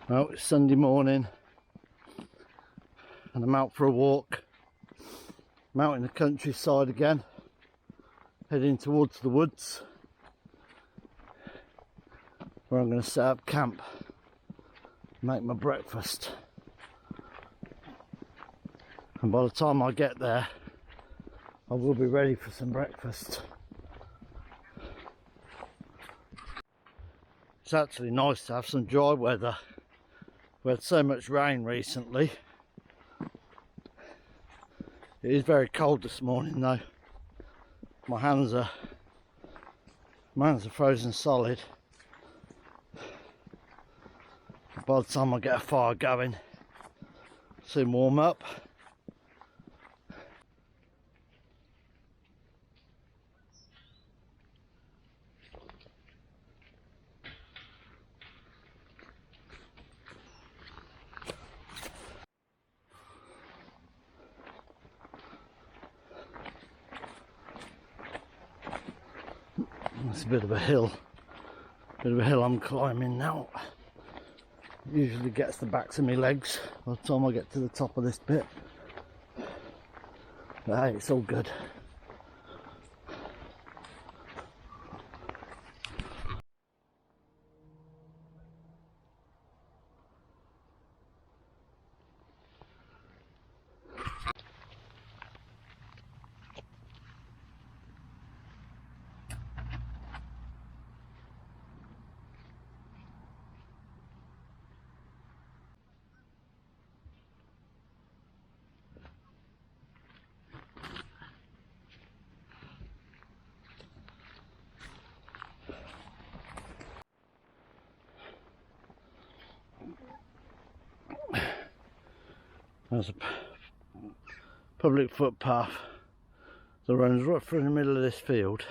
Well, it's Sunday morning and I'm out for a walk. I'm out in the countryside again, heading towards the woods where I'm going to set up camp, make my breakfast, and by the time I get there I will be ready for some breakfast. It's actually nice to have some dry weather. We had so much rain recently. It is very cold this morning though. My hands are frozen solid. By the time I get a fire going, soon warm up. It's a bit of a hill I'm climbing now. It usually gets the backs of my legs by the time I get to the top of this bit. But hey, it's all good. There's a public footpath that runs right through the middle of this field,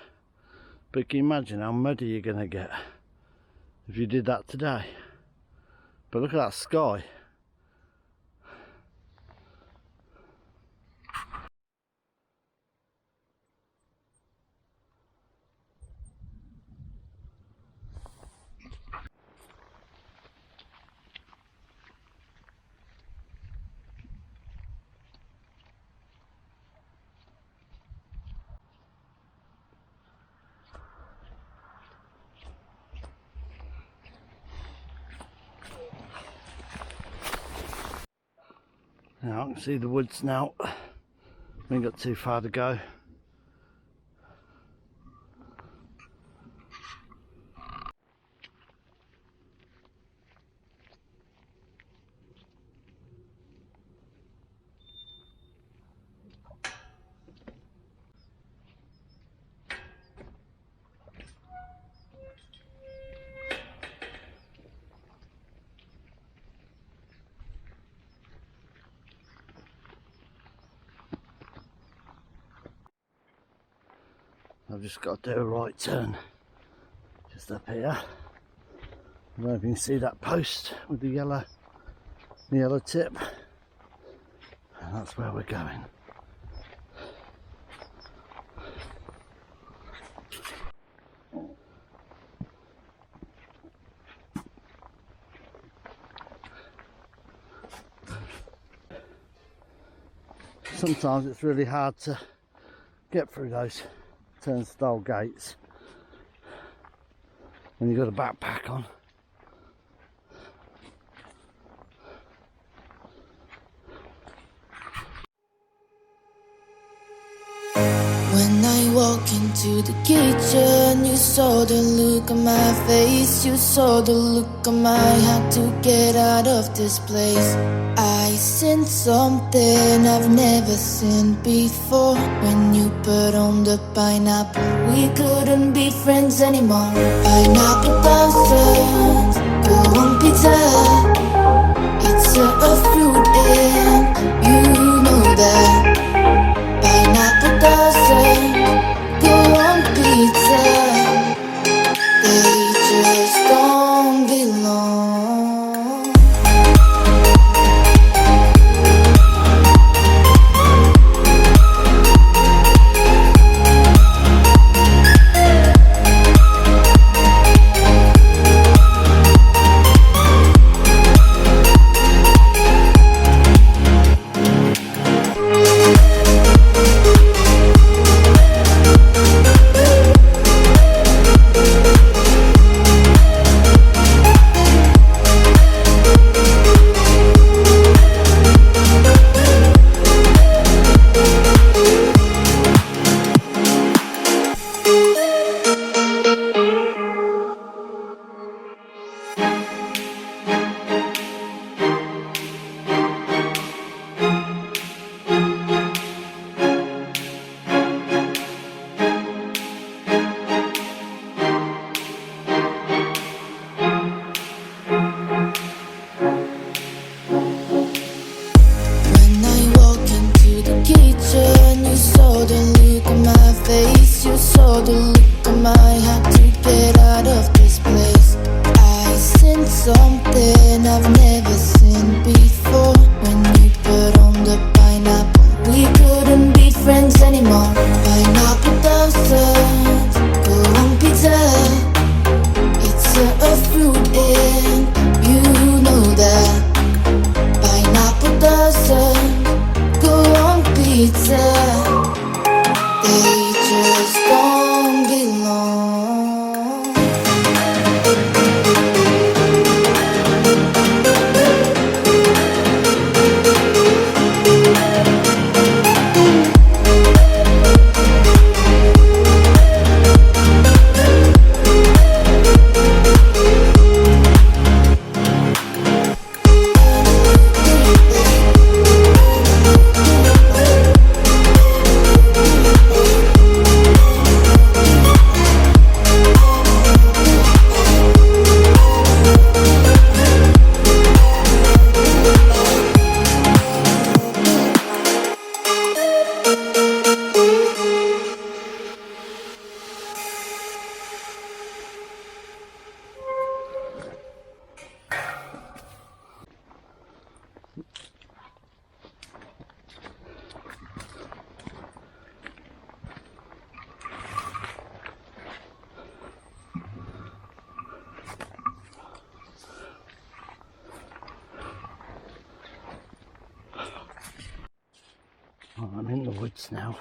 but can you imagine how muddy you're going to get if you did that today? But look at that sky. Now I can see the woods now. We ain't got too far to go. I've just got to do a right turn just up here. I don't know if you can see that post with the yellow tip, and that's where we're going. Sometimes it's really hard to get through those turnstile gates when you've got a backpack on. When I walk into the kitchen, you saw the look on my face. You saw the look on my heart to get out of this place. I seen something I've never seen before. When you put on the pineapple, we couldn't be friends anymore. Pineapple bouncers, go on pizza. It's a fruit and you know that. Pineapple doesn't go on pizza. They just don't belong. something I've never seen before. When you put on the pineapple, we couldn't be friends anymore. Pineapple doesn't go on pizza. It's a fruit and you know that. Pineapple doesn't go on pizza. They just don't belong. Oh, I'm in the woods now.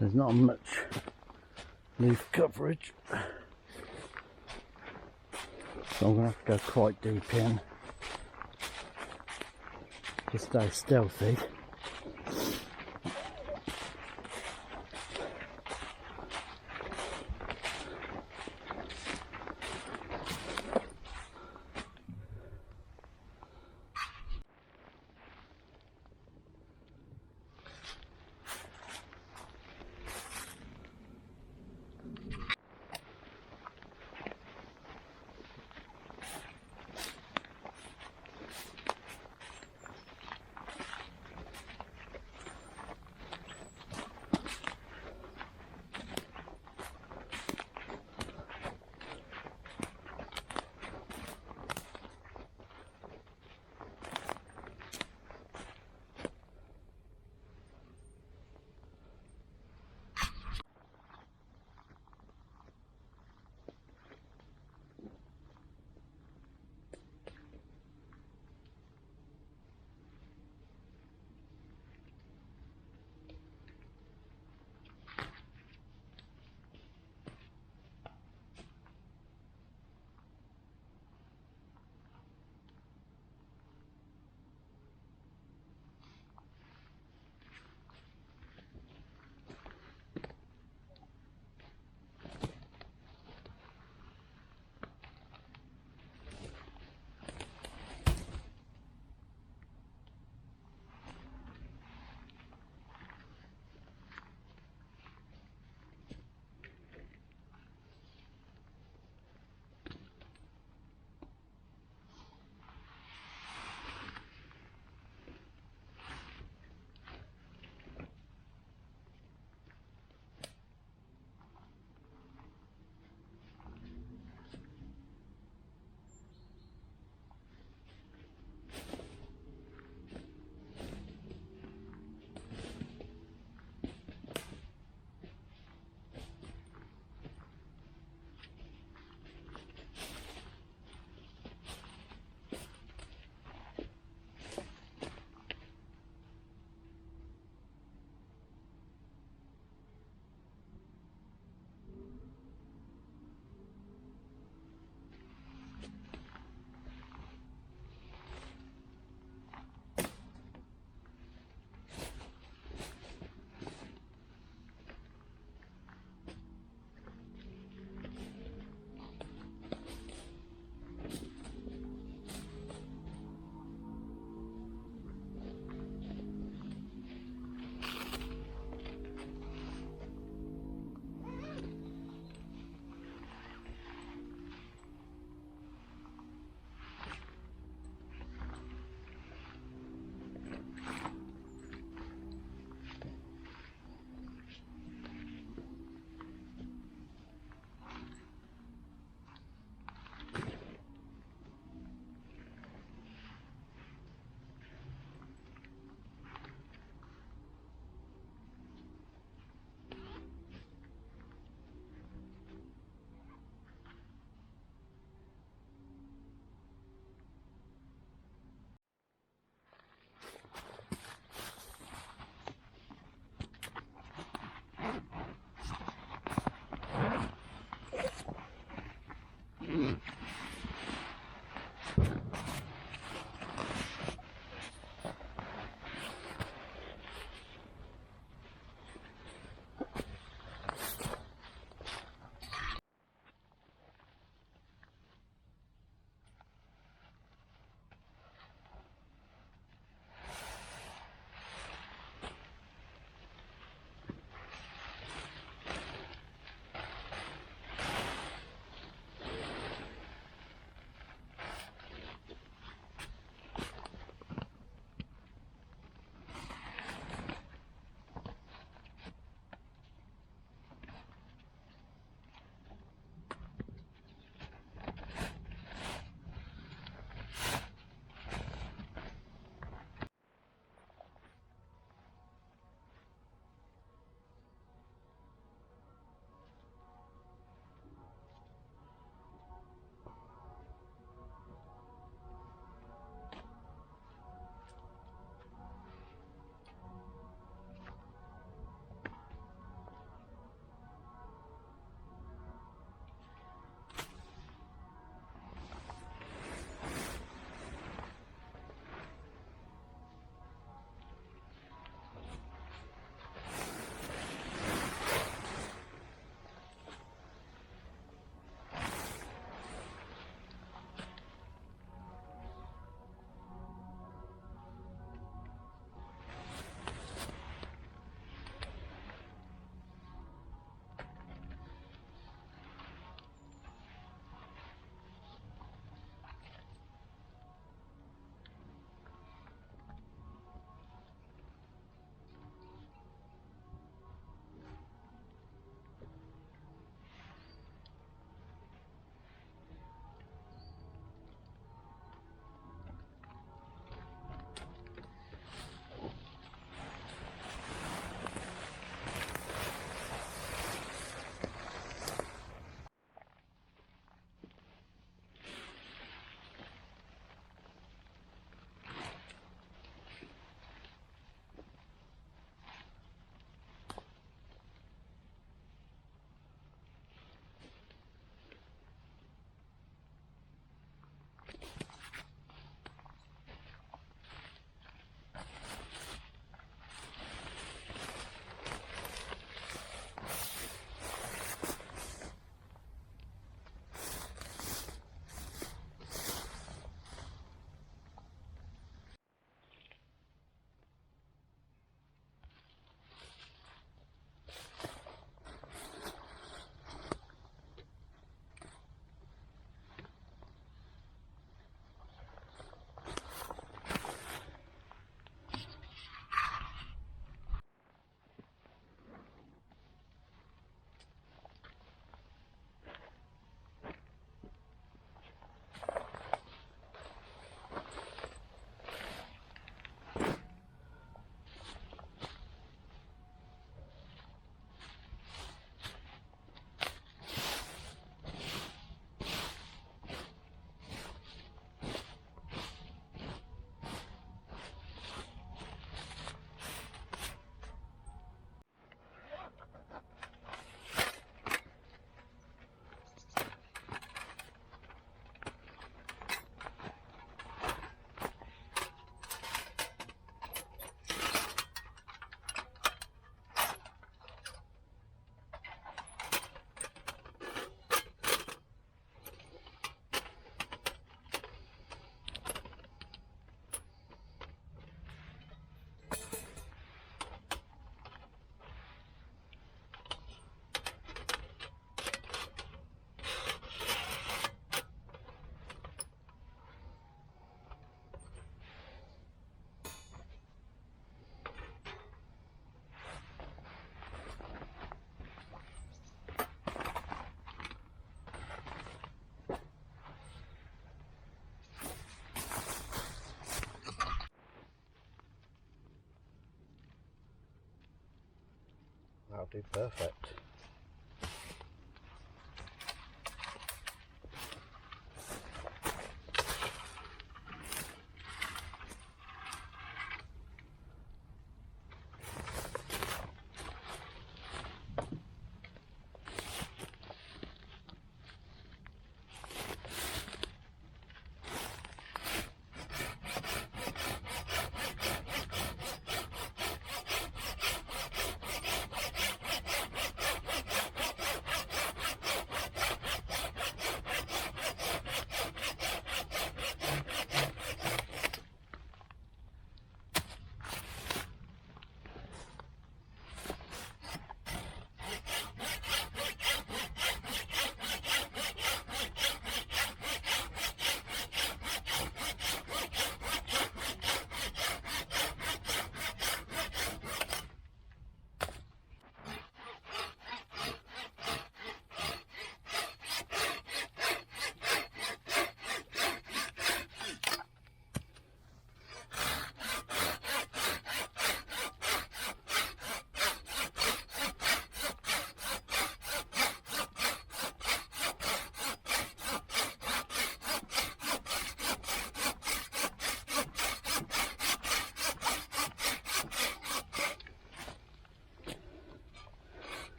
There's not much leaf coverage, so I'm going to have to go quite deep in to stay stealthy. That'll do perfect.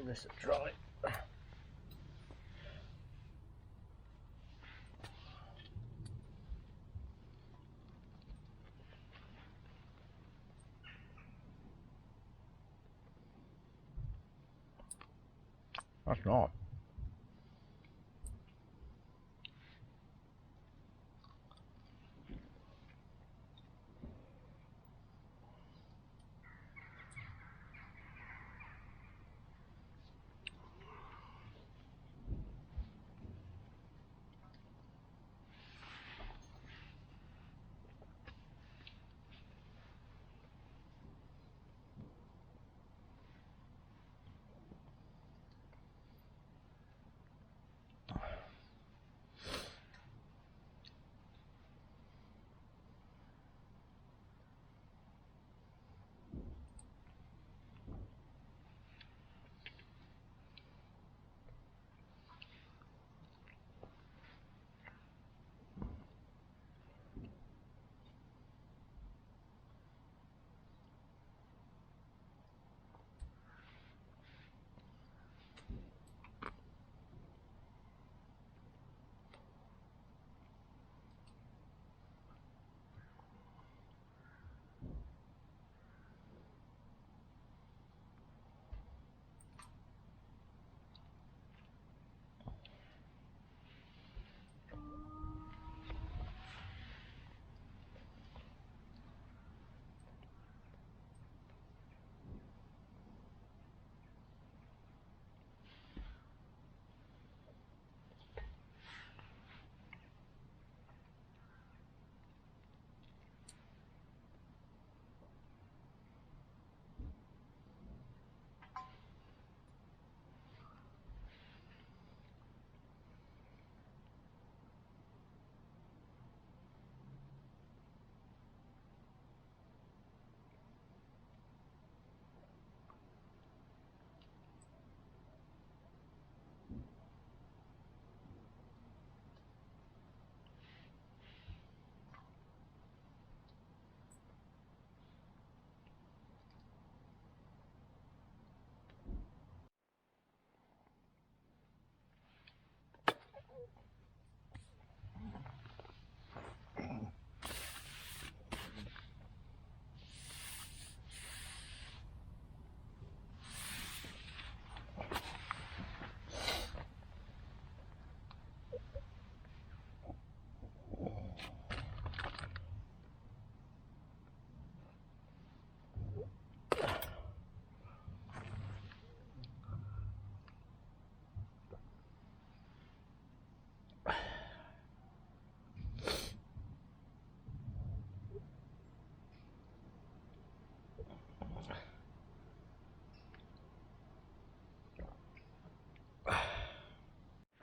give this a try. That's not.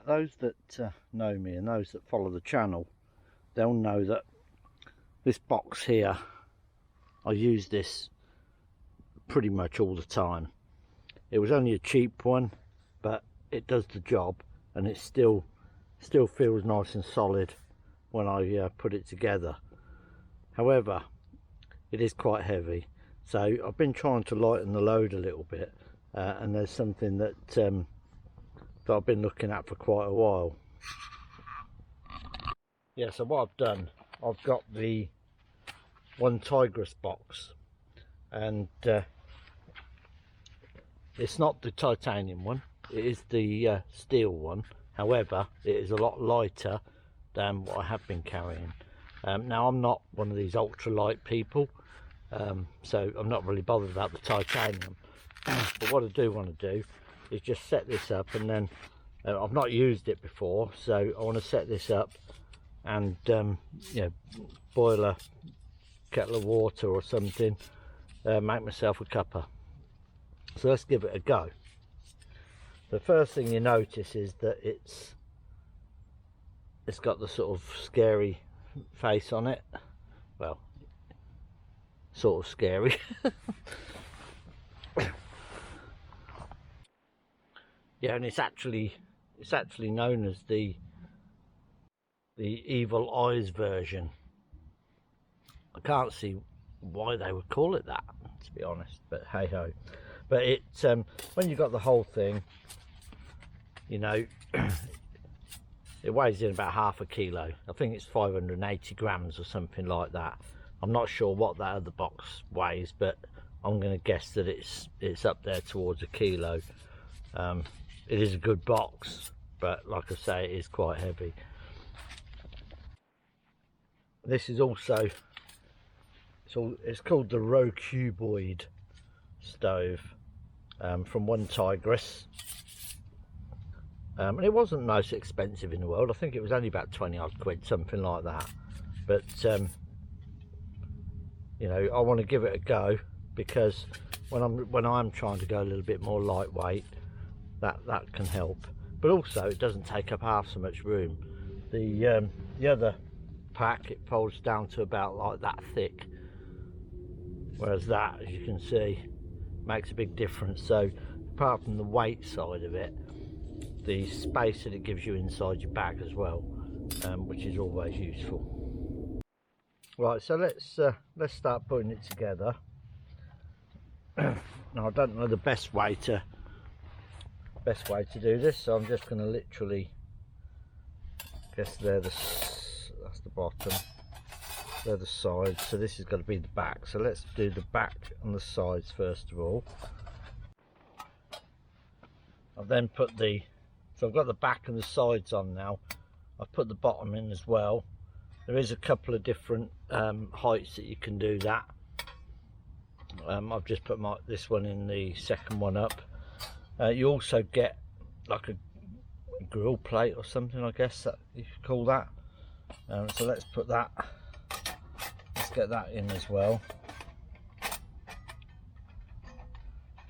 Those that know me and those that follow the channel, they'll know that this box here, I use this pretty much all the time. It was only a cheap one, but it does the job, and it still feels nice and solid when I put it together. However, it is quite heavy, so I've been trying to lighten the load a little bit, and there's something that I've been looking at for quite a while. Yeah, so what I've done, I've got the one tigris box, and it's not the titanium one, it is the steel one. However, it is a lot lighter than what I have been carrying. Now, I'm not one of these ultra light people, so I'm not really bothered about the titanium. But what I do want to do is just set this up, and then I've not used it before, so I want to set this up and you know, boil a kettle of water or something, make myself a cuppa. So let's give it a go. The first thing you notice is that it's got the sort of scary face on it. Well, sort of scary. Yeah, and it's actually known as the evil eyes version. I can't see why they would call it that, to be honest, but hey ho. But it when you got the whole thing, you know, it weighs in about half a kilo. I think it's 580 grams or something like that. I'm not sure what that other box weighs, but I'm going to guess that it's up there towards a kilo. It is a good box, but like I say, it is quite heavy. This is also, it's called the Robocuboid stove, from one Tigris. And it wasn't the most expensive in the world. I think it was only about 20 odd quid, something like that. But you know, I want to give it a go, because when I'm trying to go a little bit more lightweight, that can help. But also it doesn't take up half so much room. The other pack, it folds down to about like that thick, whereas that, as you can see, makes a big difference. So apart from the weight side of it, the space that it gives you inside your bag as well, which is always useful. Right, so let's start putting it together. Now I don't know the best way to do this, so I'm just going to literally, guess that's the bottom, they're the sides, so this is going to be the back. So let's do the back and the sides first of all. I've then put so I've got the back and the sides on now. I've put the bottom in as well. There is a couple of different heights that you can do that. I've just put this one in the second one up. You also get like a grill plate or something, I guess that you could call that. So let's put that, let's get that in as well.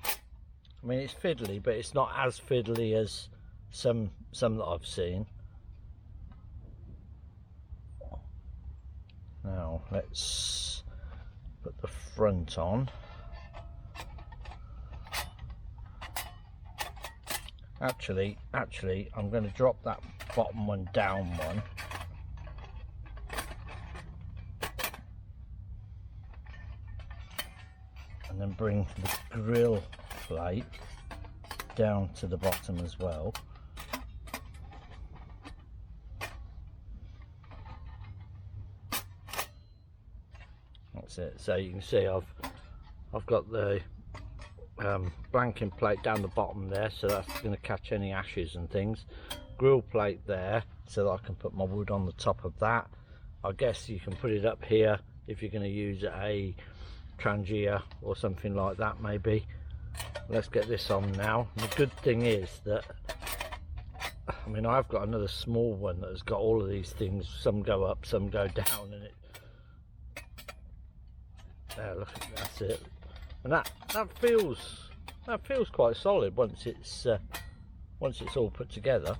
I mean, it's fiddly, but it's not as fiddly as some that I've seen. Now let's put the front on. Actually, I'm going to drop that bottom one down one. And then bring the grill plate down to the bottom as well. That's it. So you can see I've got the blanking plate down the bottom there, so that's going to catch any ashes and things. Grill plate there, so that I can put my wood on the top of that. I guess you can put it up here if you're going to use a trangia or something like that, maybe. Let's get this on now. The good thing is that, I mean, I've got another small one that has got all of these things. Some go up, some go down, and it, there, look, that's it. And that feels quite solid once it's all put together.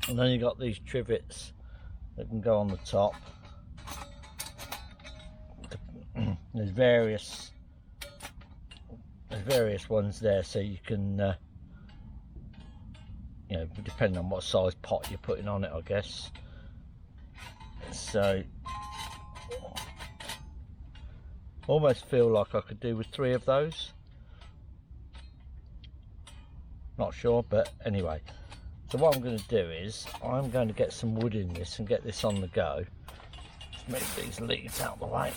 And then you got these trivets that can go on the top. There's various ones there, so you can you know, depending on what size pot you're putting on it, I guess. So almost feel like I could do with 3 of those. Not sure, but anyway. So what I'm going to do is I'm going to get some wood in this and get this on the go. Just move these leaves out of the way.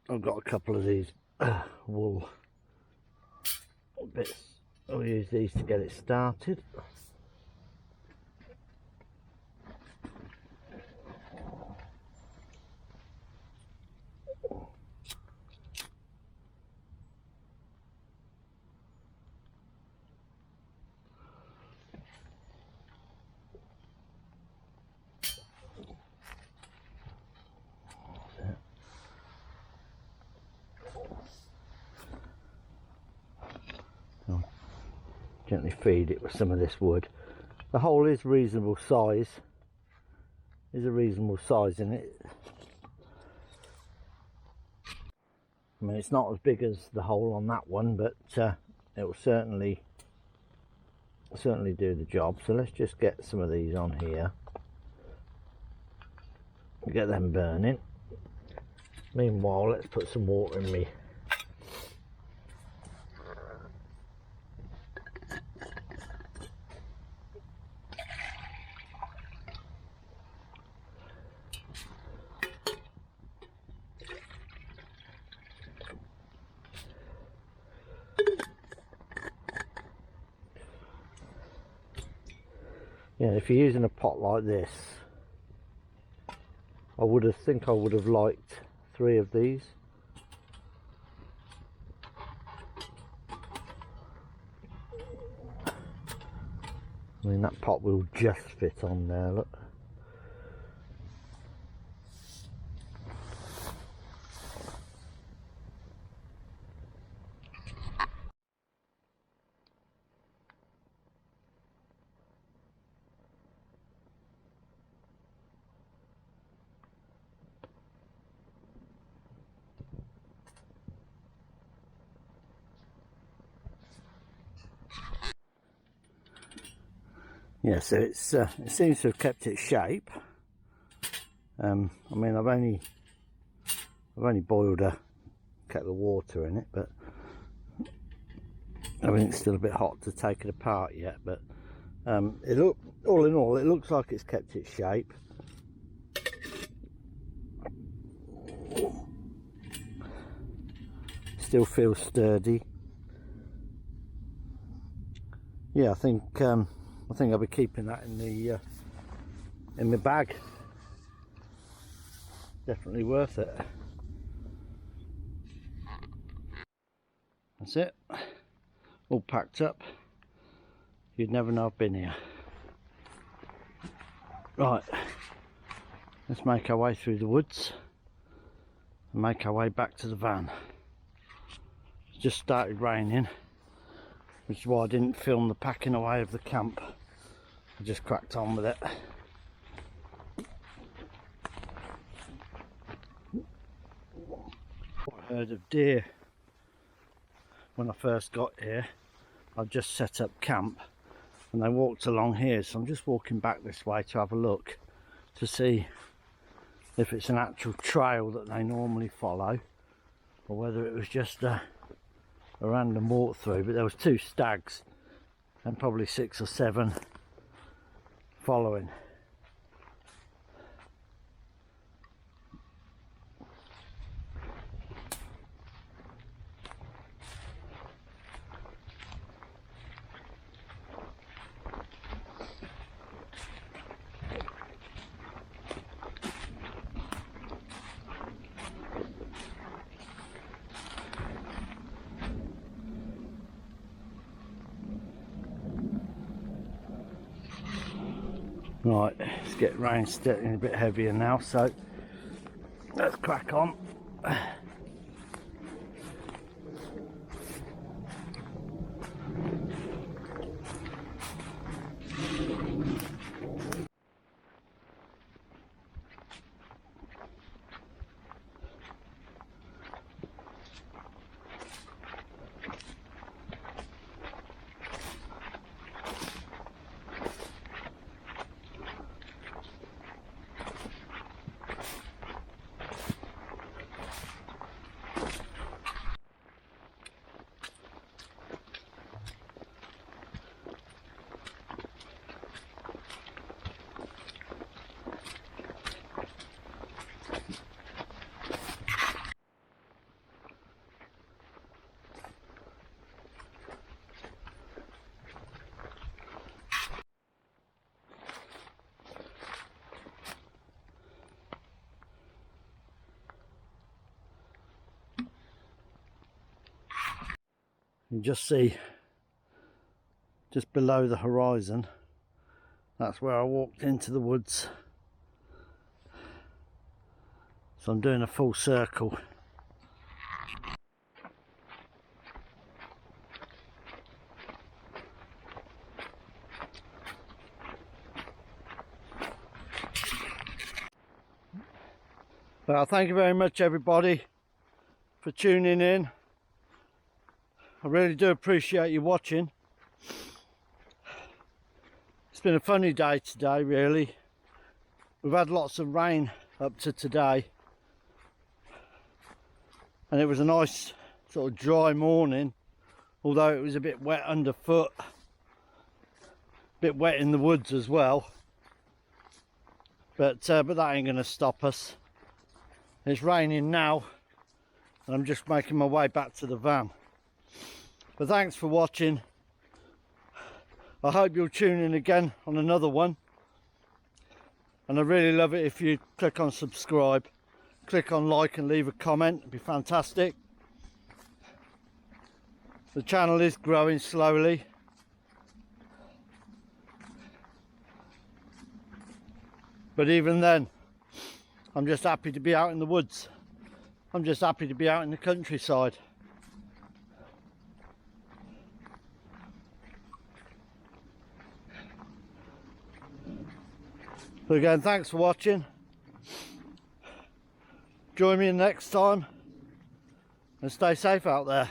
I've got a couple of these wool bits. I'll use these to get it started. Gently feed it with some of this wood. The hole is reasonable size. There's a reasonable size in it. I mean, it's not as big as the hole on that one, but it will certainly do the job. So let's just get some of these on here. Get them burning. Meanwhile, let's put some water in me. Yeah, if you're using a pot like this, I would have liked 3 of these. I mean, that pot will just fit on there, look. Yeah, so it seems to have kept its shape. I mean, I've only boiled a kettle of water in it, but I mean, it's still a bit hot to take it apart yet. But all in all, it looks like it's kept its shape. Still feels sturdy. Yeah, I think I'll be keeping that in the bag. Definitely worth it. That's it. All packed up. You'd never know I've been here. Right. Let's make our way through the woods and make our way back to the van. It's just started raining, which is why I didn't film the packing away of the camp. I just cracked on with it. I heard of deer when I first got here. I just set up camp and they walked along here, so I'm just walking back this way to have a look to see if it's an actual trail that they normally follow or whether it was just a random walk through. But there was 2 stags and probably 6 or 7 following. Right, it's getting rain getting a bit heavier now, so let's crack on. You just see just below the horizon, that's where I walked into the woods. So I'm doing a full circle. Well, thank you very much everybody for tuning in. I really do appreciate you watching. It's been a funny day today, really. We've had lots of rain up to today, and it was a nice sort of dry morning, although it was a bit wet underfoot, a bit wet in the woods as well, but that ain't gonna stop us. It's raining now and I'm just making my way back to the van. But thanks for watching. I hope you'll tune in again on another one, and I really love it if you click on subscribe, click on like and leave a comment. It'd be fantastic. The channel is growing slowly, but even then I'm just happy to be out in the woods. I'm just happy to be out in the countryside. So again, thanks for watching. Join me next time and stay safe out there.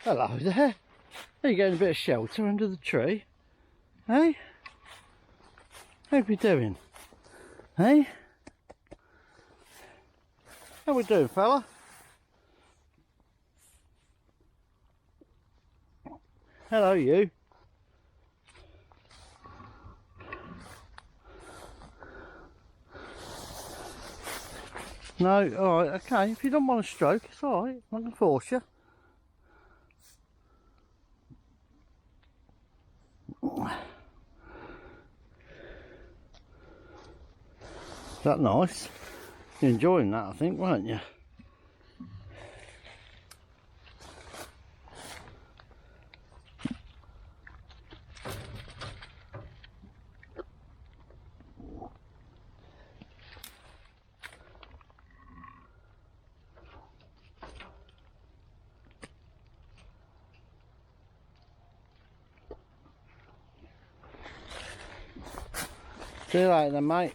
Hello there. Are you getting a bit of shelter under the tree? Hey? How we doing? Hey? How we doing, fella? Hello, you. No? Alright, okay. If you don't want a stroke, it's alright. I'm not going to force you. Is that nice? You're enjoying that, I think, weren't you? See you later then, mate.